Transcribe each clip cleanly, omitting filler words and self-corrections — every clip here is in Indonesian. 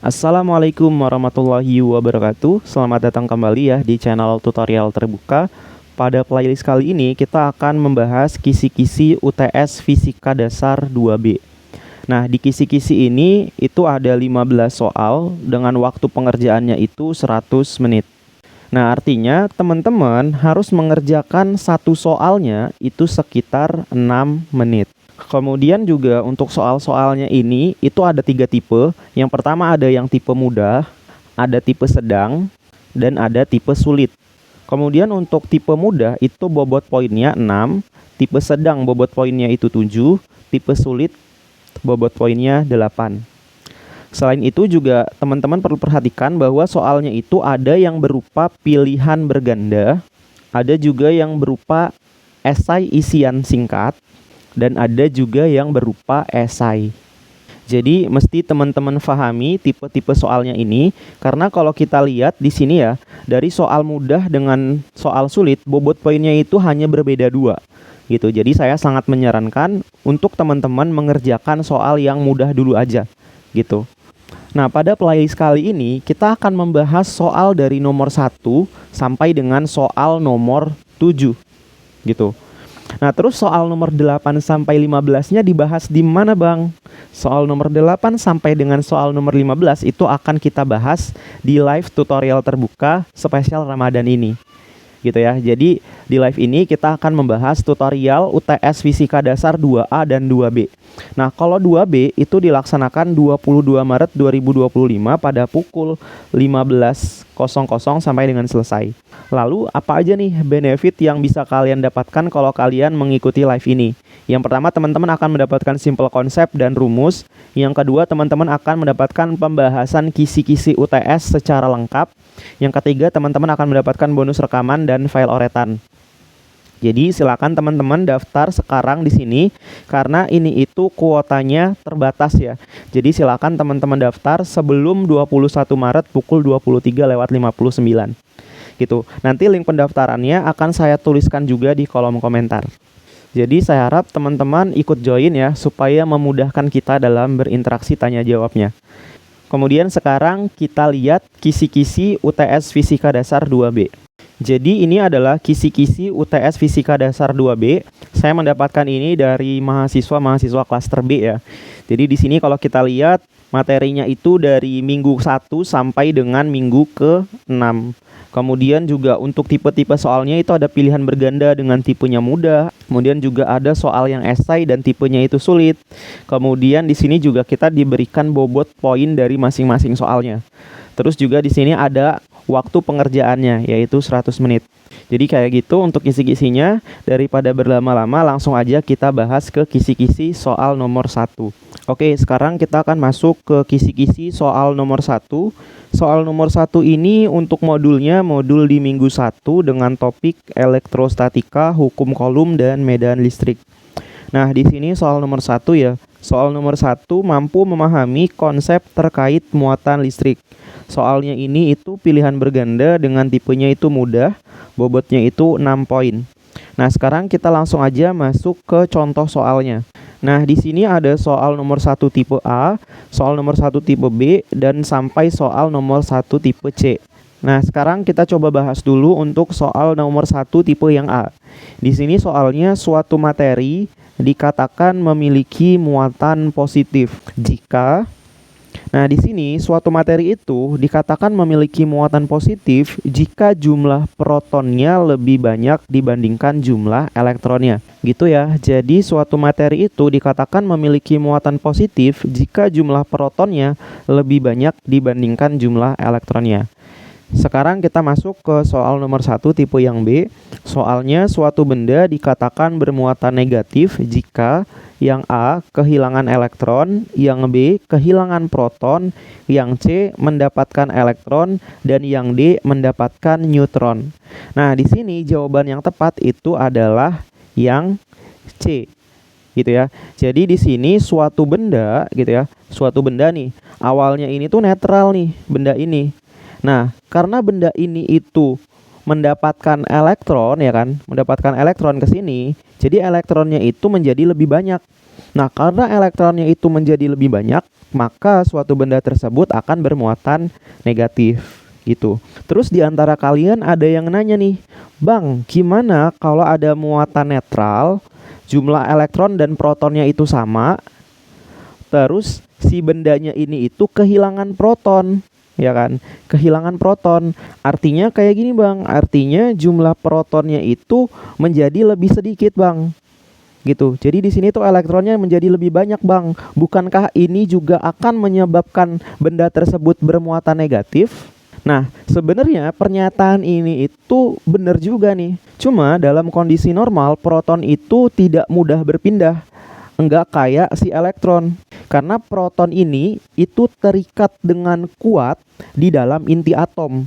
Assalamualaikum warahmatullahi wabarakatuh. Selamat datang kembali ya di channel tutorial terbuka. Pada playlist kali ini kita akan membahas kisi-kisi UTS Fisika Dasar 2B. Nah, di kisi-kisi ini itu ada 15 soal dengan waktu pengerjaannya itu 100 menit. Nah, artinya teman-teman harus mengerjakan satu soalnya itu sekitar 6 menit. Kemudian juga untuk soal-soalnya ini itu ada 3 tipe. Yang pertama ada yang tipe mudah, ada tipe sedang, dan ada tipe sulit. Kemudian untuk tipe mudah itu bobot poinnya 6, tipe sedang bobot poinnya itu 7, tipe sulit bobot poinnya 8. Selain itu juga teman-teman perlu perhatikan bahwa soalnya itu ada yang berupa pilihan berganda, ada juga yang berupa esai isian singkat, dan ada juga yang berupa esai. Jadi mesti teman-teman pahami tipe-tipe soalnya ini, karena kalau kita lihat di sini ya, dari soal mudah dengan soal sulit, bobot poinnya itu hanya berbeda 2 gitu. Jadi saya sangat menyarankan untuk teman-teman mengerjakan soal yang mudah dulu aja gitu. Nah, pada playlist kali ini kita akan membahas soal dari nomor 1 sampai dengan soal nomor 7 gitu. Nah, terus soal nomor 8 sampai 15-nya dibahas di mana, Bang? Soal nomor 8 sampai dengan soal nomor 15 itu akan kita bahas di live tutorial terbuka spesial Ramadan ini. Gitu ya. Jadi di live ini kita akan membahas tutorial UTS Fisika Dasar 2A dan 2B. Nah, kalau 2B itu dilaksanakan 22 Maret 2025 pada pukul 15.00 sampai dengan selesai. Lalu apa aja nih benefit yang bisa kalian dapatkan kalau kalian mengikuti live ini? Yang pertama, teman-teman akan mendapatkan simple konsep dan rumus. Yang kedua, teman-teman akan mendapatkan pembahasan kisi-kisi UTS secara lengkap. Yang ketiga, teman-teman akan mendapatkan bonus rekaman dan file oretan. Jadi silakan teman-teman daftar sekarang di sini karena ini itu kuotanya terbatas ya. Jadi silakan teman-teman daftar sebelum 21 Maret pukul 23:59 gitu. Nanti link pendaftarannya akan saya tuliskan juga di kolom komentar. Jadi saya harap teman-teman ikut join ya supaya memudahkan kita dalam berinteraksi tanya jawabnya. Kemudian sekarang kita lihat kisi-kisi UTS Fisika Dasar 2B. Jadi ini adalah kisi-kisi UTS Fisika Dasar 2B. Saya mendapatkan ini dari mahasiswa klaster B ya. Jadi di sini kalau kita lihat materinya itu dari minggu 1 sampai dengan minggu ke-6. Kemudian juga untuk tipe-tipe soalnya itu ada pilihan berganda dengan tipenya mudah. Kemudian juga ada soal yang esai dan tipenya itu sulit. Kemudian di sini juga kita diberikan bobot poin dari masing-masing soalnya. Terus juga di sini ada waktu pengerjaannya yaitu 100 menit. Jadi kayak gitu untuk kisi-kisinya. Daripada berlama-lama langsung aja kita bahas ke kisi-kisi soal nomor 1. Oke, sekarang kita akan masuk ke kisi-kisi soal nomor 1. Soal nomor 1 ini untuk modulnya modul di minggu 1 dengan topik elektrostatika, hukum kolom, dan medan listrik. Nah, di sini soal nomor 1 ya. Soal nomor 1 mampu memahami konsep terkait muatan listrik. Soalnya ini itu pilihan berganda dengan tipenya itu mudah, bobotnya itu 6 poin. Nah, sekarang kita langsung aja masuk ke contoh soalnya. Nah, di sini ada soal nomor 1 tipe A, soal nomor 1 tipe B, dan sampai soal nomor 1 tipe C. Nah, sekarang kita coba bahas dulu untuk soal nomor 1 tipe yang A. Di sini soalnya suatu materi dikatakan memiliki muatan positif jika di sini suatu materi itu dikatakan memiliki muatan positif jika jumlah protonnya lebih banyak dibandingkan jumlah elektronnya. Gitu ya. Jadi suatu materi itu dikatakan memiliki muatan positif jika jumlah protonnya lebih banyak dibandingkan jumlah elektronnya. Sekarang kita masuk ke soal nomor 1 tipe yang B. Soalnya suatu benda dikatakan bermuatan negatif jika yang A kehilangan elektron, yang B kehilangan proton, yang C mendapatkan elektron, dan yang D mendapatkan neutron. Nah, di sini jawaban yang tepat itu adalah yang C. Gitu ya. Jadi di sini suatu benda gitu ya. Suatu benda nih, awalnya ini tuh netral nih, benda ini. Nah, karena benda ini itu mendapatkan elektron ya kan, mendapatkan elektron ke sini, jadi elektronnya itu menjadi lebih banyak. Nah, karena elektronnya itu menjadi lebih banyak, maka suatu benda tersebut akan bermuatan negatif gitu. Terus di antara kalian ada yang nanya nih, "Bang, gimana kalau ada muatan netral, jumlah elektron dan protonnya itu sama, terus si bendanya ini itu kehilangan proton?" Ya kan? Kehilangan proton. Artinya kayak gini, Bang. Artinya jumlah protonnya itu menjadi lebih sedikit, Bang. Gitu. Jadi di sini tuh elektronnya menjadi lebih banyak, Bang. Bukankah ini juga akan menyebabkan benda tersebut bermuatan negatif? Nah, sebenarnya pernyataan ini itu benar juga nih. Cuma dalam kondisi normal proton itu tidak mudah berpindah. Enggak kayak si elektron. Karena proton ini itu terikat dengan kuat di dalam inti atom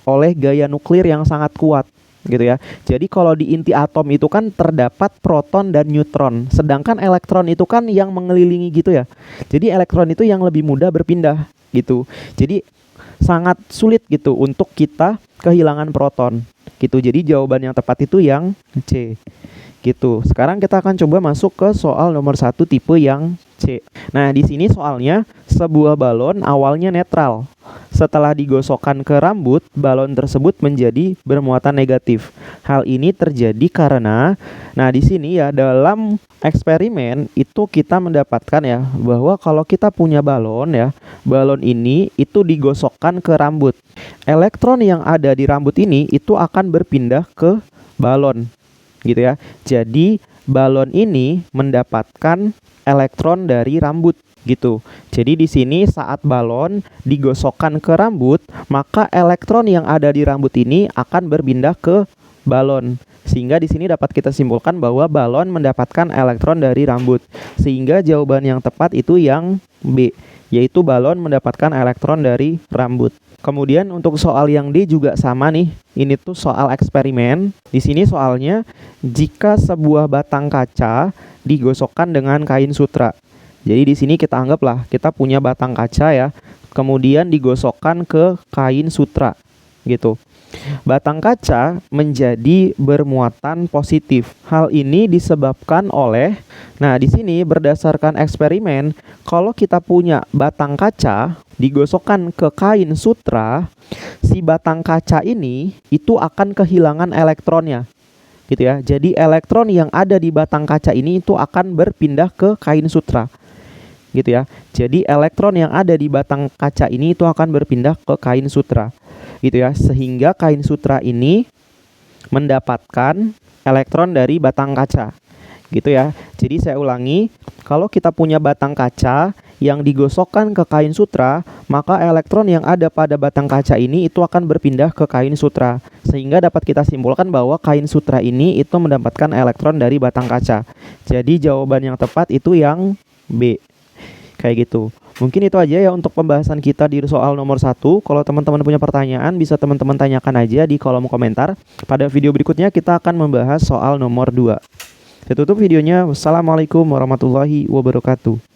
oleh gaya nuklir yang sangat kuat. Gitu ya. Jadi kalau di inti atom itu kan terdapat proton dan neutron, sedangkan elektron itu kan yang mengelilingi gitu ya. Jadi elektron itu yang lebih mudah berpindah gitu. Jadi sangat sulit gitu untuk kita kehilangan proton gitu. Jadi jawaban yang tepat itu yang C gitu. Sekarang kita akan coba masuk ke soal nomor 1 tipe yang C. Nah, di sini soalnya sebuah balon awalnya netral. Setelah digosokkan ke rambut, balon tersebut menjadi bermuatan negatif. Hal ini terjadi karena, nah di sini ya dalam eksperimen itu kita mendapatkan ya bahwa kalau kita punya balon ya, balon ini itu digosokkan ke rambut. Elektron yang ada di rambut ini itu akan berpindah ke balon. Gitu ya. Jadi balon ini mendapatkan elektron dari rambut gitu. Jadi di sini saat balon digosokkan ke rambut, maka elektron yang ada di rambut ini akan berpindah ke balon. Sehingga di sini dapat kita simpulkan bahwa balon mendapatkan elektron dari rambut. Sehingga jawaban yang tepat itu yang B, yaitu balon mendapatkan elektron dari rambut. Kemudian untuk soal yang D juga sama nih. Ini tuh soal eksperimen. Di sini soalnya jika sebuah batang kaca digosokkan dengan kain sutra. Jadi di sini kita anggaplah kita punya batang kaca ya, kemudian digosokkan ke kain sutra gitu. Batang kaca menjadi bermuatan positif. Hal ini disebabkan oleh, nah di sini berdasarkan eksperimen, kalau kita punya batang kaca digosokkan ke kain sutra, si batang kaca ini itu akan kehilangan elektronnya. Gitu ya. Jadi elektron yang ada di batang kaca ini itu akan berpindah ke kain sutra. Gitu ya. Jadi elektron yang ada di batang kaca ini itu akan berpindah ke kain sutra. Gitu ya, sehingga kain sutra ini mendapatkan elektron dari batang kaca gitu ya. Jadi saya ulangi, kalau kita punya batang kaca yang digosokkan ke kain sutra, maka elektron yang ada pada batang kaca ini itu akan berpindah ke kain sutra, sehingga dapat kita simpulkan bahwa kain sutra ini itu mendapatkan elektron dari batang kaca. Jadi jawaban yang tepat itu yang B. Kayak gitu. Mungkin itu aja ya untuk pembahasan kita di soal nomor 1. Kalau teman-teman punya pertanyaan, bisa teman-teman tanyakan aja di kolom komentar. Pada video berikutnya kita akan membahas soal nomor 2. Saya tutup videonya. Wassalamualaikum warahmatullahi wabarakatuh.